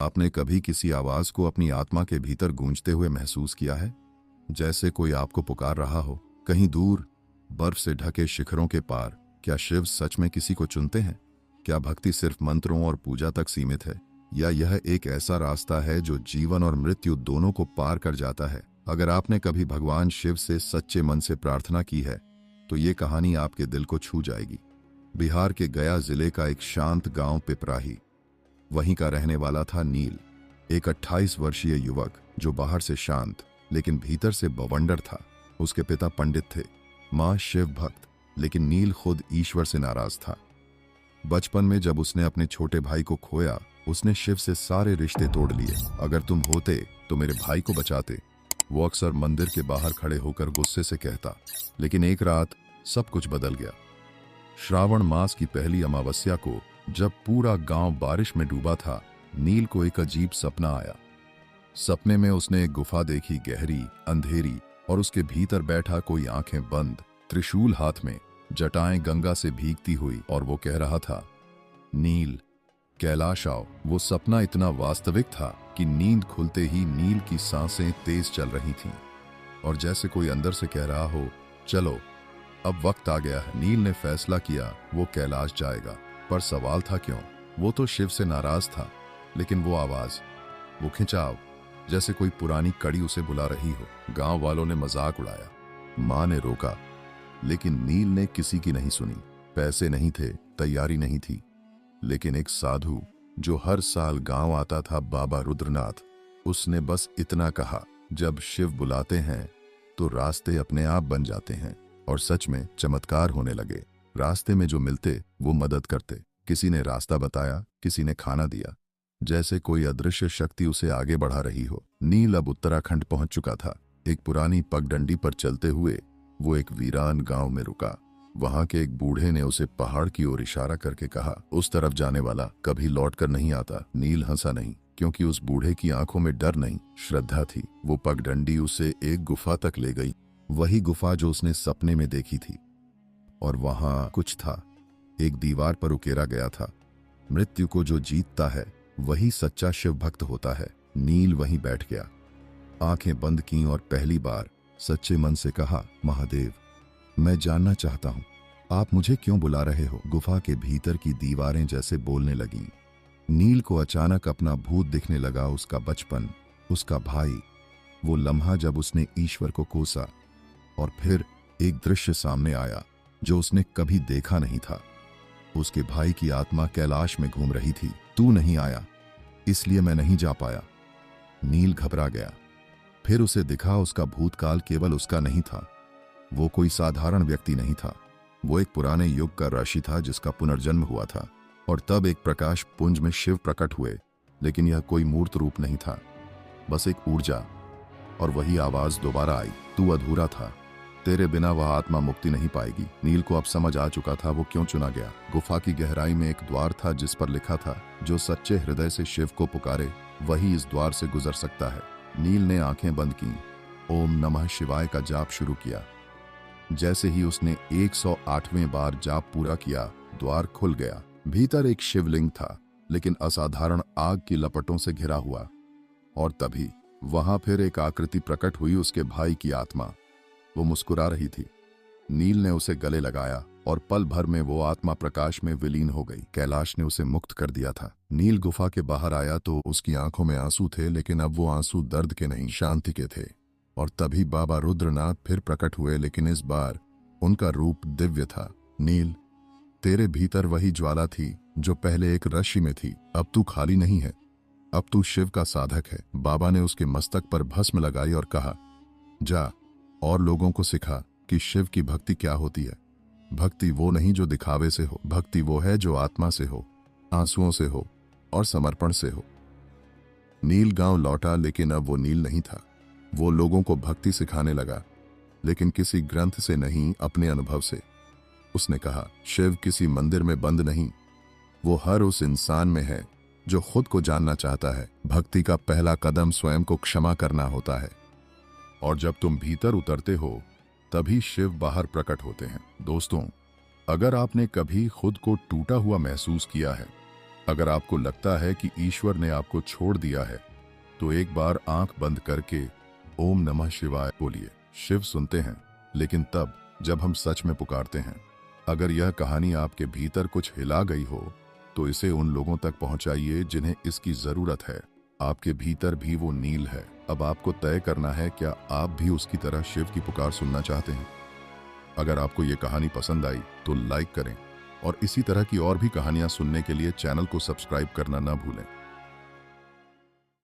आपने कभी किसी आवाज को अपनी आत्मा के भीतर गूंजते हुए महसूस किया है? जैसे कोई आपको पुकार रहा हो, कहीं दूर, बर्फ से ढके शिखरों के पार। क्या शिव सच में किसी को चुनते हैं? क्या भक्ति सिर्फ मंत्रों और पूजा तक सीमित है, या यह एक ऐसा रास्ता है जो जीवन और मृत्यु दोनों को पार कर जाता है? अगर आपने कभी भगवान शिव से सच्चे मन से प्रार्थना की है, तो ये कहानी आपके दिल को छू जाएगी। बिहार के गया जिले का एक शांत गांव पिपराही, वहीं का रहने वाला था नील, एक 28 वर्षीय युवक जो बाहर से शांत लेकिन भीतर से बवंडर था। उसके पिता पंडित थे, मां शिव भक्त, लेकिन नील खुद ईश्वर से नाराज था। बचपन में जब उसने अपने छोटे भाई को खोया, उसने शिव से सारे रिश्ते तोड़ लिए। अगर तुम होते तो मेरे भाई को बचाते, वो अक्सर मंदिर के बाहर खड़े होकर गुस्से से कहता। लेकिन एक रात सब कुछ बदल गया। श्रावण मास की पहली अमावस्या को, जब पूरा गांव बारिश में डूबा था, नील को एक अजीब सपना आया। सपने में उसने एक गुफा देखी, गहरी, अंधेरी, और उसके भीतर बैठा कोई आंखें बंद, त्रिशूल हाथ में, जटाएं गंगा से भीगती हुई, और वो कह रहा था, नील, कैलाश आओ। वो सपना इतना वास्तविक था कि नींद खुलते ही नील की सांसें तेज चल रही थीं, और जैसे कोई अंदर से कह रहा हो, चलो अब वक्त आ गया है। नील ने फैसला किया, वो कैलाश जाएगा। पर सवाल था क्यों? वो तो शिव से नाराज था, लेकिन वो आवाज, वो खिंचाव, जैसे कोई पुरानी कड़ी उसे बुला रही हो। गांव वालों ने मजाक उड़ाया, मां ने रोका, लेकिन नील ने किसी की नहीं सुनी। पैसे नहीं थे, तैयारी नहीं थी, लेकिन एक साधु जो हर साल गांव आता था, बाबा रुद्रनाथ, उसने बस इतना कहा, जब शिव बुलाते हैं तो रास्ते अपने आप बन जाते हैं। और सच में चमत्कार होने लगे। रास्ते में जो मिलते वो मदद करते। किसी ने रास्ता बताया, किसी ने खाना दिया, जैसे कोई अदृश्य शक्ति उसे आगे बढ़ा रही हो। नील अब उत्तराखंड पहुंच चुका था। एक पुरानी पगडंडी पर चलते हुए वो एक वीरान गांव में रुका। वहां के एक बूढ़े ने उसे पहाड़ की ओर इशारा करके कहा, उस तरफ जाने वाला कभी लौट कर नहीं आता। नील हंसा नहीं, क्योंकि उस बूढ़े की आंखों में डर नहीं, श्रद्धा थी। वो पगडंडी उसे एक गुफा तक ले गई, वही गुफा जो उसने सपने में देखी थी। और वहां कुछ था, एक दीवार पर उकेरा गया था, मृत्यु को जो जीतता है वही सच्चा शिव भक्त होता है। नील वहीं बैठ गया, आंखें बंद की, और पहली बार सच्चे मन से कहा, महादेव, मैं जानना चाहता हूं, आप मुझे क्यों बुला रहे हो? गुफा के भीतर की दीवारें जैसे बोलने लगीं। नील को अचानक अपना भूत दिखने लगा, उसका बचपन, उसका भाई, वो लम्हा जब उसने ईश्वर को कोसा। और फिर एक दृश्य सामने आया जो उसने कभी देखा नहीं था। उसके भाई की आत्मा कैलाश में घूम रही थी। तू नहीं आया, इसलिए मैं नहीं जा पाया। नील घबरा गया। फिर उसे दिखा, उसका भूतकाल केवल उसका नहीं था। वो कोई साधारण व्यक्ति नहीं था, वो एक पुराने युग का ऋषि था जिसका पुनर्जन्म हुआ था। और तब एक प्रकाश पुंज में शिव प्रकट हुए, लेकिन यह कोई मूर्त रूप नहीं था, बस एक ऊर्जा। और वही आवाज दोबारा आई, तू अधूरा था, तेरे बिना वह आत्मा मुक्ति नहीं पाएगी। नील को अब समझ आ चुका था वो क्यों चुना गया। गुफा की गहराई में एक द्वार था जिस पर लिखा था, जो सच्चे हृदय से शिव को पुकारे वही इस द्वार से गुजर सकता है। नील ने आंखें बंद की, ओम नमः शिवाय का जाप शुरू किया। जैसे ही उसने 108वें बार जाप पूरा किया, द्वार खुल गया। भीतर एक शिवलिंग था, लेकिन असाधारण आग की लपटों से घिरा हुआ। और तभी वहां फिर एक आकृति प्रकट हुई, उसके भाई की आत्मा। वो मुस्कुरा रही थी। नील ने उसे गले लगाया, और पल भर में वो आत्मा प्रकाश में विलीन हो गई। कैलाश ने उसे मुक्त कर दिया था। नील गुफा के बाहर आया तो उसकी आंखों में आंसू थे, लेकिन अब वो आंसू दर्द के नहीं, शांति के थे। और तभी बाबा रुद्रनाथ फिर प्रकट हुए, लेकिन इस बार उनका रूप दिव्य था। नील, तेरे भीतर वही ज्वाला थी जो पहले एक ऋषि में थी। अब तू खाली नहीं है, अब तू शिव का साधक है। बाबा ने उसके मस्तक पर भस्म लगाई और कहा, जा और लोगों को सिखा कि शिव की भक्ति क्या होती है। भक्ति वो नहीं जो दिखावे से हो, भक्ति वो है जो आत्मा से हो, आंसुओं से हो और समर्पण से हो। नील गांव लौटा, लेकिन अब वो नील नहीं था। वो लोगों को भक्ति सिखाने लगा, लेकिन किसी ग्रंथ से नहीं, अपने अनुभव से। उसने कहा, शिव किसी मंदिर में बंद नहीं, वो हर उस इंसान में है जो खुद को जानना चाहता है। भक्ति का पहला कदम स्वयं को क्षमा करना होता है, और जब तुम भीतर उतरते हो तभी शिव बाहर प्रकट होते हैं। दोस्तों, अगर आपने कभी खुद को टूटा हुआ महसूस किया है, अगर आपको लगता है कि ईश्वर ने आपको छोड़ दिया है तो एक बार आंख बंद करके ओम नमः शिवाय बोलिए। शिव सुनते हैं, लेकिन तब जब हम सच में पुकारते हैं। अगर यह कहानी आपके भीतर कुछ हिला गई हो तो इसे उन लोगों तक पहुंचाइए जिन्हें इसकी जरूरत है। आपके भीतर भी वो नील है। अब आपको तय करना है, क्या आप भी उसकी तरह शिव की पुकार सुनना चाहते हैं। अगर आपको ये कहानी पसंद आई तो लाइक करें और इसी तरह की और भी कहानियां सुनने के लिए चैनल को सब्सक्राइब करना ना भूलें।